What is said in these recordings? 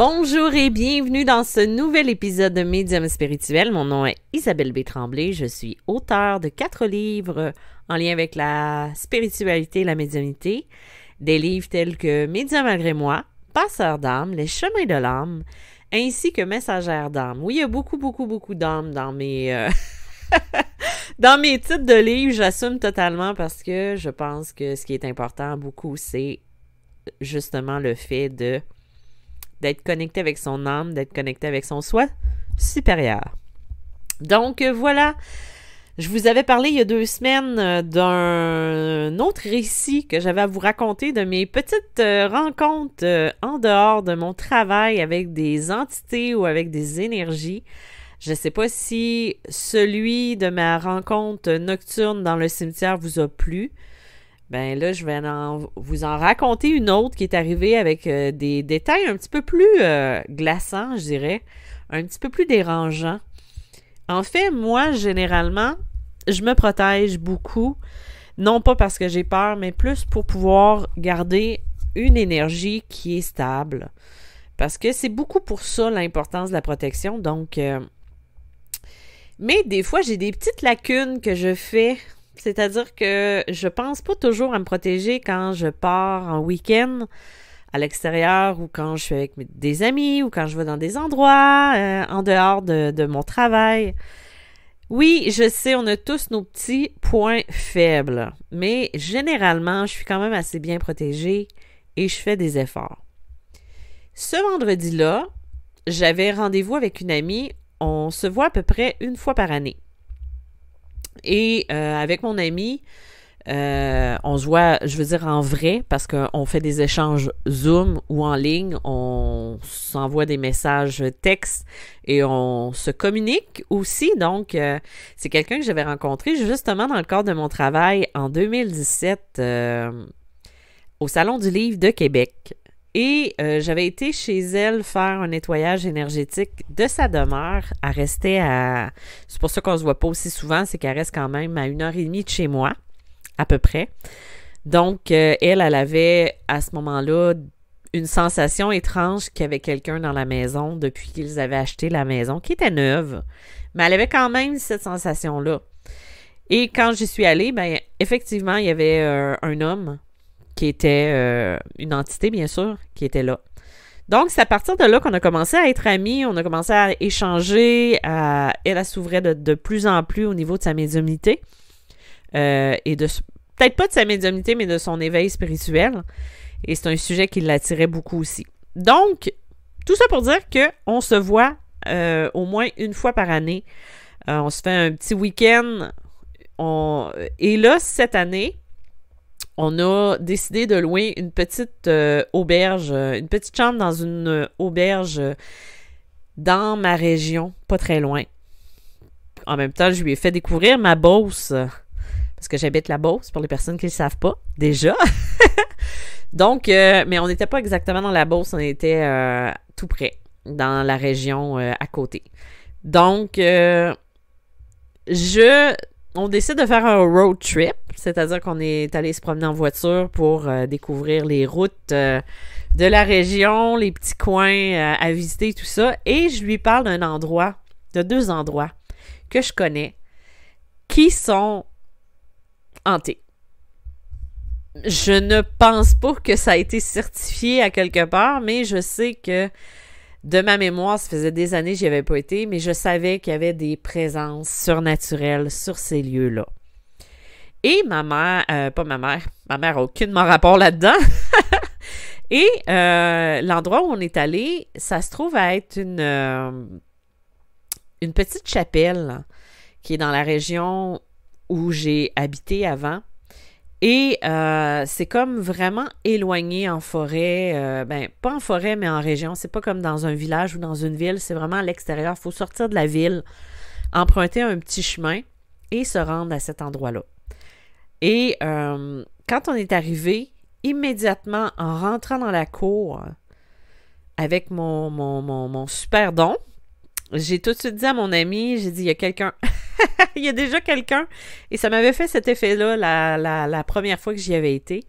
Bonjour et bienvenue dans ce nouvel épisode de Médium spirituel. Mon nom est Isabelle B. Tremblay. Je suis auteure de 4 livres en lien avec la spiritualité et la médiumnité. Des livres tels que Médium malgré moi, Passeur d'âme, Les chemins de l'âme, ainsi que Messagère d'âme. Oui, il y a beaucoup d'âmes dans mes... Dans mes titres de livres, j'assume totalement parce que je pense que ce qui est important beaucoup, c'est justement le fait d'être connecté avec son âme, d'être connecté avec son soi supérieur. Donc voilà, je vous avais parlé il y a 2 semaines d'un autre récit que j'avais à vous raconter de mes petites rencontres en dehors de mon travail avec des entités ou avec des énergies. Je ne sais pas si celui de ma rencontre nocturne dans le cimetière vous a plu. Ben là, je vais vous en raconter une autre qui est arrivée avec des détails un petit peu plus glaçants, je dirais, un petit peu plus dérangeants. En fait, moi, généralement, je me protège beaucoup, non pas parce que j'ai peur, mais plus pour pouvoir garder une énergie qui est stable. Parce que c'est beaucoup pour ça l'importance de la protection. Donc, mais des fois, j'ai des petites lacunes que je fais. C'est-à-dire que je pense pas toujours à me protéger quand je pars en week-end à l'extérieur ou quand je suis avec des amis ou quand je vais dans des endroits en dehors de mon travail. Oui, je sais, on a tous nos petits points faibles, mais généralement, je suis quand même assez bien protégée et je fais des efforts. Ce vendredi-là, j'avais rendez-vous avec une amie. On se voit à peu près 1 fois par année. Et avec mon ami, on se voit, je veux dire en vrai, parce qu'on fait des échanges Zoom ou en ligne, on s'envoie des messages textes et on se communique aussi. Donc, c'est quelqu'un que j'avais rencontré justement dans le cadre de mon travail en 2017 au Salon du Livre de Québec. Et j'avais été chez elle faire un nettoyage énergétique de sa demeure. Elle restait à... C'est pour ça qu'on se voit pas aussi souvent, c'est qu'elle reste quand même à 1h30 de chez moi, à peu près. Donc, elle avait, à ce moment-là, une sensation étrange qu'il y avait quelqu'un dans la maison depuis qu'ils avaient acheté la maison, qui était neuve. Mais elle avait quand même cette sensation-là. Et quand j'y suis allée, ben effectivement, il y avait un homme qui était une entité, bien sûr, qui était là. Donc, c'est à partir de là qu'on a commencé à être amis, on a commencé à échanger, elle s'ouvrait de plus en plus au niveau de sa médiumnité, et peut-être pas de sa médiumnité, mais de son éveil spirituel, et c'est un sujet qui l'attirait beaucoup aussi. Donc, tout ça pour dire qu'on se voit au moins 1 fois par année. On se fait un petit week-end, et là, cette année, on a décidé de louer une petite auberge, une petite chambre dans une auberge dans ma région, pas très loin. En même temps, je lui ai fait découvrir ma Beauce, parce que j'habite la Beauce, pour les personnes qui ne le savent pas, déjà. Donc, mais on n'était pas exactement dans la Beauce, on était tout près, dans la région à côté. Donc, on décide de faire un road trip, c'est-à-dire qu'on est allé se promener en voiture pour découvrir les routes de la région, les petits coins à visiter, tout ça. Et je lui parle de 2 endroits que je connais qui sont hantés. Je ne pense pas que ça a été certifié à quelque part, mais je sais que de ma mémoire, ça faisait des années que j'y avais pas été, mais je savais qu'il y avait des présences surnaturelles sur ces lieux-là. Et ma mère a aucunement rapport là-dedans. Et l'endroit où on est allé, ça se trouve à être une petite chapelle qui est dans la région où j'ai habité avant. Et c'est comme vraiment éloigné en forêt, pas en forêt, mais en région. C'est pas comme dans un village ou dans une ville, c'est vraiment à l'extérieur. Il faut sortir de la ville, emprunter un petit chemin et se rendre à cet endroit-là. Et quand on est arrivé, immédiatement, en rentrant dans la cour avec mon super don, j'ai tout de suite dit à mon ami, j'ai dit, il y a quelqu'un... Il y a déjà quelqu'un, et ça m'avait fait cet effet-là la première fois que j'y avais été.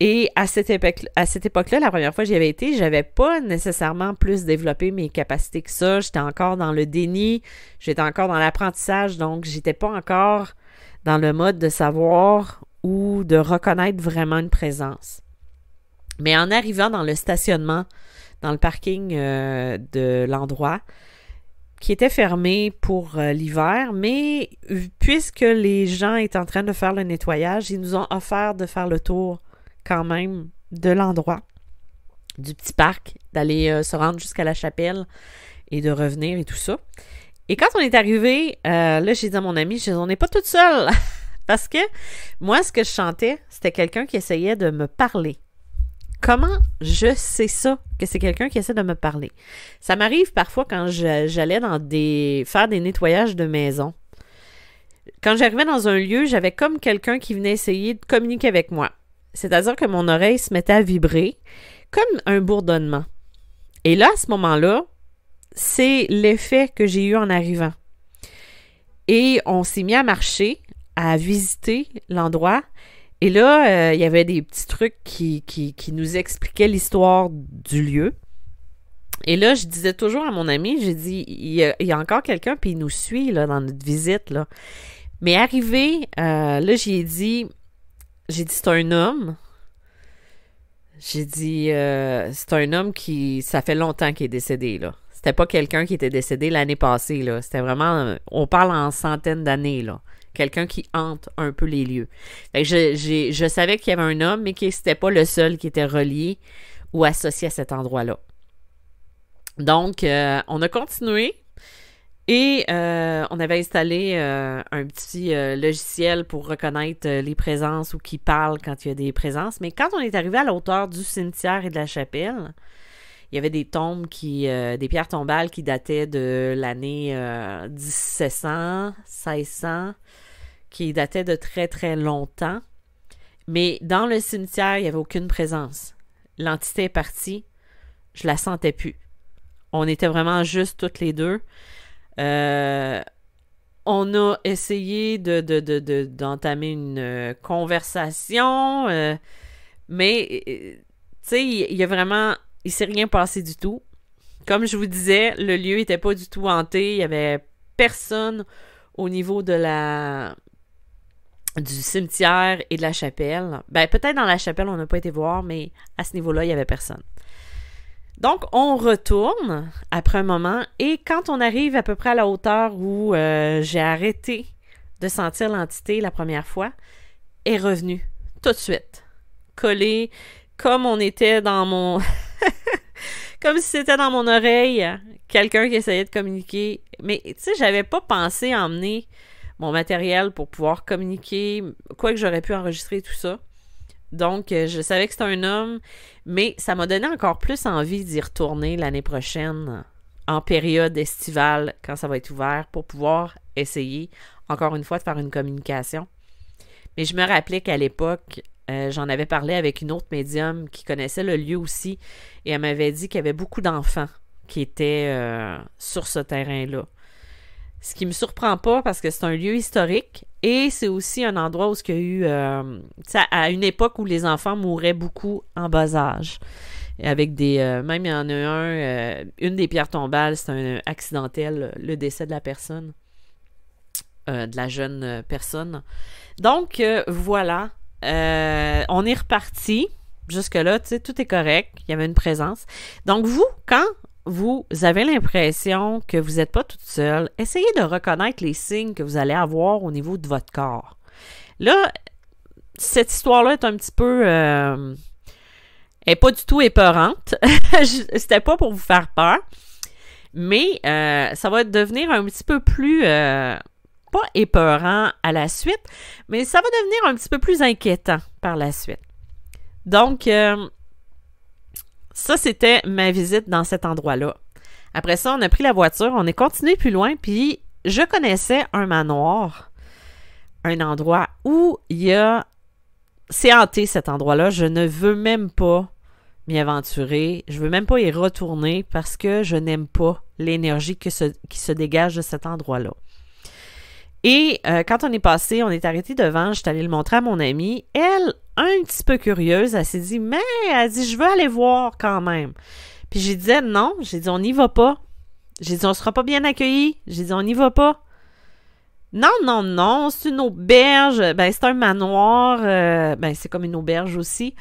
Et à cette époque-là, la première fois que j'y avais été, j'avais pas nécessairement plus développé mes capacités que ça. J'étais encore dans le déni, j'étais encore dans l'apprentissage, donc j'étais pas encore dans le mode de savoir ou de reconnaître vraiment une présence. Mais en arrivant dans le stationnement, dans le parking de l'endroit, qui était fermé pour l'hiver, mais puisque les gens étaient en train de faire le nettoyage, ils nous ont offert de faire le tour quand même de l'endroit, du petit parc, d'aller se rendre jusqu'à la chapelle et de revenir et tout ça. Et quand on est arrivé, là, j'ai dit à mon ami, je dis, on n'est pas toute seule. Parce que moi, ce que je chantais, c'était quelqu'un qui essayait de me parler. Comment je sais ça, que c'est quelqu'un qui essaie de me parler? Ça m'arrive parfois quand j'allais faire des nettoyages de maison. Quand j'arrivais dans un lieu, j'avais comme quelqu'un qui venait essayer de communiquer avec moi. C'est-à-dire que mon oreille se mettait à vibrer comme un bourdonnement. Et là, à ce moment-là, c'est l'effet que j'ai eu en arrivant. Et on s'est mis à marcher, à visiter l'endroit. Et là, il y avait des petits trucs qui nous expliquaient l'histoire du lieu. Et là, je disais toujours à mon ami, j'ai dit, il y a encore quelqu'un, puis il nous suit là, dans notre visite. Là. Mais arrivé, là, j'ai dit, c'est un homme. J'ai dit, c'est un homme ça fait longtemps qu'il est décédé, là. C'était pas quelqu'un qui était décédé l'année passée, là. C'était vraiment, on parle en centaines d'années, là. Quelqu'un qui hante un peu les lieux. Fait que je savais qu'il y avait un homme, mais que c'était pas le seul qui était relié ou associé à cet endroit-là. Donc, on a continué et on avait installé un petit logiciel pour reconnaître les présences ou qui parle quand il y a des présences. Mais quand on est arrivé à la hauteur du cimetière et de la chapelle, il y avait des tombes des pierres tombales qui dataient de l'année 1700, 1600, qui dataient de très, très longtemps. Mais dans le cimetière, il n'y avait aucune présence. L'entité est partie. Je la sentais plus. On était vraiment juste toutes les deux. On a essayé d'entamer une conversation, mais, tu sais, il y a vraiment... Il s'est rien passé du tout. Comme je vous disais, le lieu n'était pas du tout hanté. Il n'y avait personne au niveau du cimetière et de la chapelle. Ben, peut-être dans la chapelle, on n'a pas été voir, mais à ce niveau-là, il n'y avait personne. Donc, on retourne après un moment et quand on arrive à peu près à la hauteur où j'ai arrêté de sentir l'entité la première fois, est revenue tout de suite. Collée, comme on était dans mon... comme si c'était dans mon oreille, quelqu'un qui essayait de communiquer. Mais, tu sais, j'avais pas pensé à emmener mon matériel pour pouvoir communiquer, quoique j'aurais pu enregistrer tout ça. Donc, je savais que c'était un homme, mais ça m'a donné encore plus envie d'y retourner l'année prochaine, en période estivale, quand ça va être ouvert, pour pouvoir essayer, encore une fois, de faire une communication. Mais je me rappelais qu'à l'époque, j'en avais parlé avec une autre médium qui connaissait le lieu aussi, et elle m'avait dit qu'il y avait beaucoup d'enfants qui étaient sur ce terrain-là. Ce qui me surprend pas parce que c'est un lieu historique et c'est aussi un endroit où il y a eu, à une époque où les enfants mouraient beaucoup en bas âge. Avec même il y en a une des pierres tombales, c'est un accidentel, le décès de la personne, de la jeune personne. Donc, voilà, on est reparti. Jusque-là, tu sais, tout est correct. Il y avait une présence. Donc, vous, quand vous avez l'impression que vous n'êtes pas toute seule, essayez de reconnaître les signes que vous allez avoir au niveau de votre corps. Là, cette histoire-là est un petit peu... elle n'est pas du tout épeurante. C'était pas pour vous faire peur. Mais ça va devenir un petit peu plus... pas épeurant à la suite, mais ça va devenir un petit peu plus inquiétant par la suite. Donc... ça, c'était ma visite dans cet endroit-là. Après ça, on a pris la voiture, on est continué plus loin, puis je connaissais un manoir, un endroit où il y a... C'est hanté, cet endroit-là. Je ne veux même pas m'y aventurer. Je veux même pas y retourner parce que je n'aime pas l'énergie qui se dégage de cet endroit-là. Et quand on est passé, on est arrêté devant, je suis allée le montrer à mon amie. Elle, un petit peu curieuse, elle s'est dit, mais elle dit, je veux aller voir quand même. Puis j'ai dit, non, j'ai dit, on n'y va pas. J'ai dit, on sera pas bien accueillis. J'ai dit, on n'y va pas. Non, non, non, c'est une auberge. Ben, c'est un manoir. Ben, c'est comme une auberge aussi.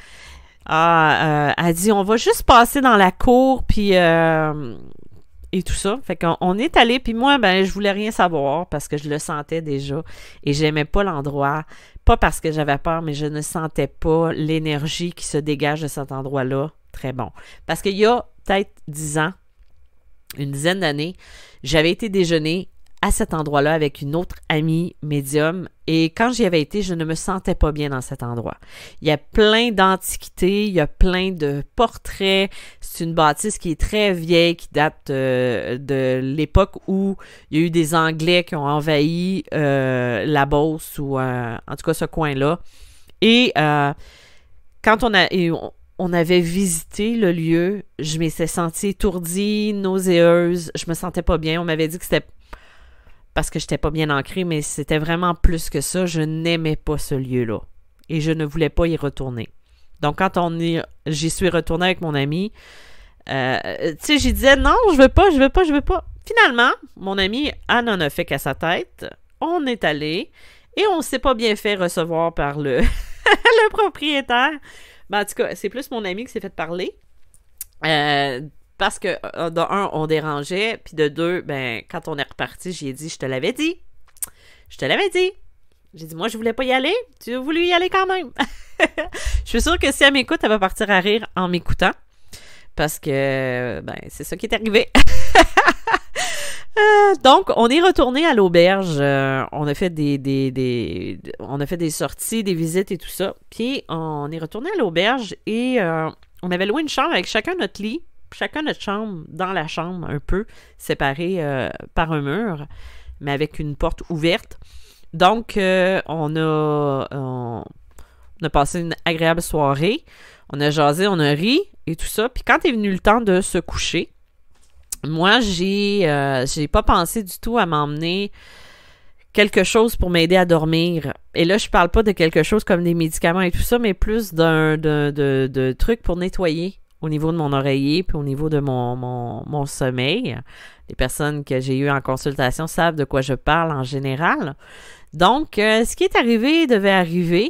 Elle dit, on va juste passer dans la cour, puis et tout ça. Fait qu'on est allé, puis moi, ben, je voulais rien savoir parce que je le sentais déjà et j'aimais pas l'endroit. Pas parce que j'avais peur, mais je ne sentais pas l'énergie qui se dégage de cet endroit-là. Très bon. Parce qu'il y a peut-être 10 ans, une dizaine d'années, j'avais été déjeuner à cet endroit-là avec une autre amie médium et quand j'y avais été, je ne me sentais pas bien dans cet endroit. Il y a plein d'antiquités, il y a plein de portraits. C'est une bâtisse qui est très vieille, qui date de l'époque où il y a eu des Anglais qui ont envahi la Beauce ou en tout cas ce coin-là. Et quand on avait visité le lieu, je m'étais sentie étourdie, nauséeuse, je me sentais pas bien. On m'avait dit que c'était parce que j'étais pas bien ancrée, mais c'était vraiment plus que ça. Je n'aimais pas ce lieu-là et je ne voulais pas y retourner. Donc, quand j'y suis retournée avec mon ami, tu sais, j'y disais non, je veux pas. Finalement, mon ami, elle en a fait qu'à sa tête. On est allé et on s'est pas bien fait recevoir par le propriétaire. Ben, en tout cas, c'est plus mon ami qui s'est fait parler. Parce que, de un, on dérangeait, puis de deux, ben, quand on est reparti, j'ai dit, je te l'avais dit. J'ai dit, moi, je voulais pas y aller. Tu as voulu y aller quand même. Je suis sûre que si elle m'écoute, elle va partir à rire en m'écoutant. Parce que, ben, c'est ça qui est arrivé. Donc, on est retourné à l'auberge. On a fait on a fait des sorties, des visites et tout ça. Puis, on est retourné à l'auberge et on avait loué une chambre avec chacun notre lit. Chacun notre chambre, dans la chambre, un peu, séparés par un mur, mais avec une porte ouverte. Donc, on a passé une agréable soirée. On a jasé, on a ri et tout ça. Puis quand est venu le temps de se coucher, moi, j'ai pas pensé du tout à m'emmener quelque chose pour m'aider à dormir. Et là, je parle pas de quelque chose comme des médicaments et tout ça, mais plus de trucs pour nettoyer au niveau de mon oreiller, puis au niveau de mon sommeil. Les personnes que j'ai eues en consultation savent de quoi je parle en général. Donc, ce qui est arrivé devait arriver.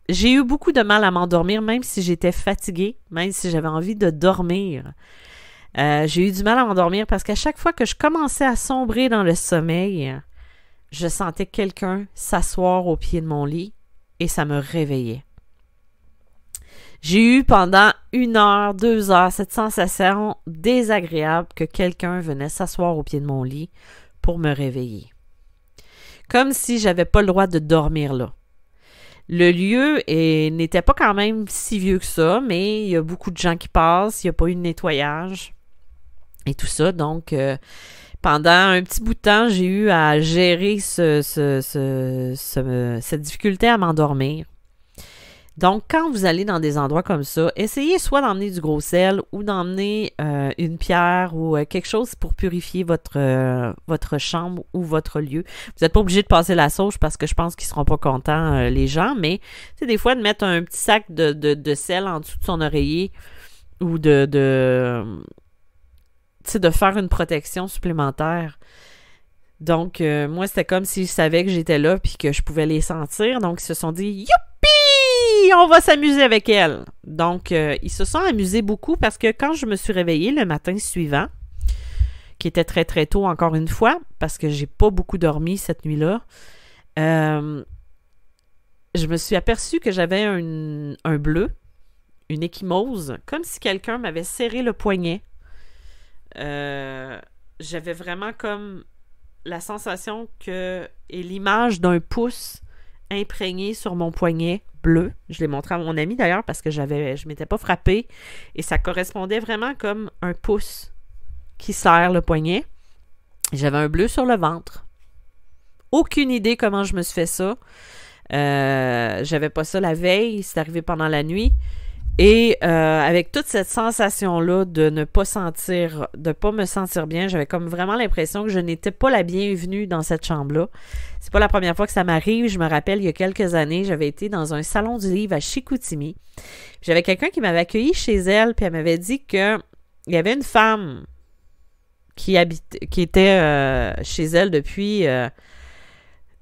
J'ai eu beaucoup de mal à m'endormir, même si j'étais fatiguée, même si j'avais envie de dormir. J'ai eu du mal à m'endormir parce qu'à chaque fois que je commençais à sombrer dans le sommeil, je sentais quelqu'un s'asseoir au pied de mon lit et ça me réveillait. J'ai eu pendant 1 heure, 2 heures cette sensation désagréable que quelqu'un venait s'asseoir au pied de mon lit pour me réveiller. Comme si j'avais pas le droit de dormir là. Le lieu n'était pas quand même si vieux que ça, mais il y a beaucoup de gens qui passent, il n'y a pas eu de nettoyage et tout ça. Donc, pendant un petit bout de temps, j'ai eu à gérer cette difficulté à m'endormir. Donc, quand vous allez dans des endroits comme ça, essayez soit d'emmener du gros sel ou d'emmener une pierre ou quelque chose pour purifier votre chambre ou votre lieu. Vous n'êtes pas obligé de passer la sauge parce que je pense qu'ils ne seront pas contents, les gens, mais c'est des fois de mettre un petit sac de sel en dessous de son oreiller ou de faire une protection supplémentaire. Donc, moi, c'était comme s'ils savaient que j'étais là puis que je pouvais les sentir. Donc, ils se sont dit « Youpi! On va s'amuser avec elle! » Donc, ils se sont amusés beaucoup parce que quand je me suis réveillée le matin suivant, qui était très, très tôt encore une fois, parce que j'ai pas beaucoup dormi cette nuit-là, je me suis aperçue que j'avais un bleu, une ecchymose, comme si quelqu'un m'avait serré le poignet. J'avais vraiment comme la sensation et l'image d'un pouce imprégné sur mon poignet bleu. Je l'ai montré à mon ami d'ailleurs parce que je m'étais pas frappée et ça correspondait vraiment comme un pouce qui serre le poignet. J'avais un bleu sur le ventre. Aucune idée comment je me suis fait ça. J'avais pas ça la veille, c'est arrivé pendant la nuit. Et avec toute cette sensation-là de ne pas me sentir bien, j'avais comme vraiment l'impression que je n'étais pas la bienvenue dans cette chambre-là. C'est pas la première fois que ça m'arrive. Je me rappelle, il y a quelques années, j'avais été dans un salon du livre à Chicoutimi. J'avais quelqu'un qui m'avait accueilli chez elle, puis elle m'avait dit que il y avait une femme qui était chez elle depuis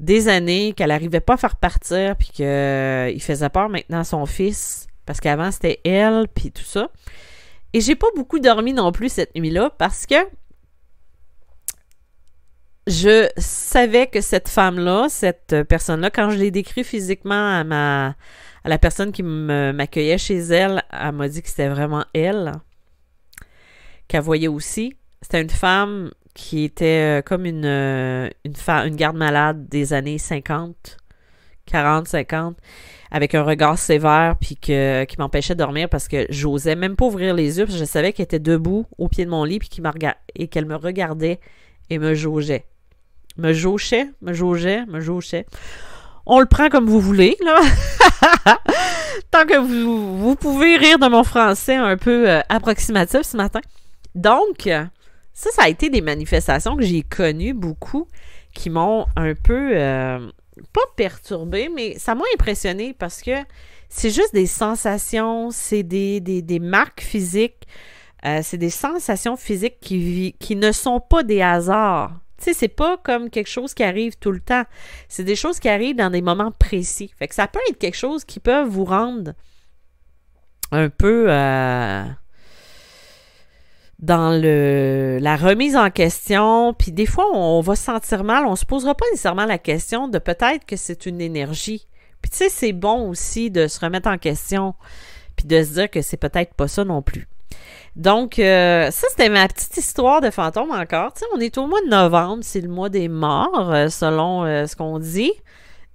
des années, qu'elle n'arrivait pas à faire partir, puis qu'il faisait peur maintenant à son fils. Parce qu'avant, c'était elle, puis tout ça. Et j'ai pas beaucoup dormi non plus cette nuit-là parce que je savais que cette femme-là, cette personne-là, quand je l'ai décrit physiquement à la personne qui m'accueillait chez elle, elle m'a dit que c'était vraiment elle, qu'elle voyait aussi. C'était une femme qui était comme une garde-malade des années 50, 40, 50. Avec un regard sévère, puis qui m'empêchait de dormir parce que j'osais même pas ouvrir les yeux, parce que je savais qu'elle était debout au pied de mon lit, puis qu'elle me regardait et me jaugeait. Me jaugeait. On le prend comme vous voulez, là. Tant que vous pouvez rire de mon français un peu approximatif ce matin. Donc, ça a été des manifestations que j'ai connues beaucoup, qui m'ont un peu... pas perturbée, mais ça m'a impressionnée parce que c'est juste des sensations, c'est des marques physiques, c'est des sensations physiques qui ne sont pas des hasards. Tu sais, c'est pas comme quelque chose qui arrive tout le temps. C'est des choses qui arrivent dans des moments précis. Fait que ça peut être quelque chose qui peut vous rendre un peu dans la remise en question, puis des fois, on va se sentir mal, on se posera pas nécessairement la question de peut-être que c'est une énergie. Puis tu sais, c'est bon aussi de se remettre en question, puis de se dire que c'est peut-être pas ça non plus. Donc, ça, c'était ma petite histoire de fantôme encore. Tu sais, on est au mois de novembre, c'est le mois des morts, selon ce qu'on dit.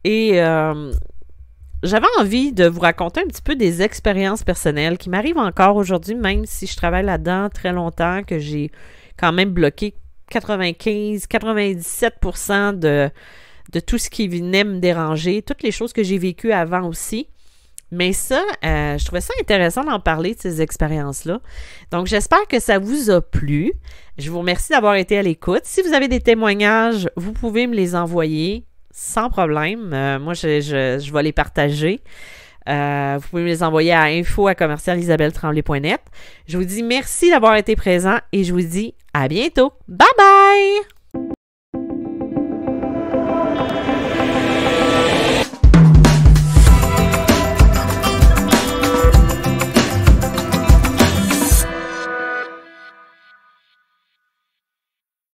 Et j'avais envie de vous raconter un petit peu des expériences personnelles qui m'arrivent encore aujourd'hui, même si je travaille là-dedans très longtemps, que j'ai quand même bloqué 95-97% de tout ce qui venait me déranger, toutes les choses que j'ai vécues avant aussi. Mais ça, je trouvais ça intéressant d'en parler de ces expériences-là. Donc, j'espère que ça vous a plu. Je vous remercie d'avoir été à l'écoute. Si vous avez des témoignages, vous pouvez me les envoyer sans problème. Moi, je vais les partager. Vous pouvez me les envoyer à info@commercialisabelletremblay.net. Je vous dis merci d'avoir été présent et je vous dis à bientôt. Bye bye!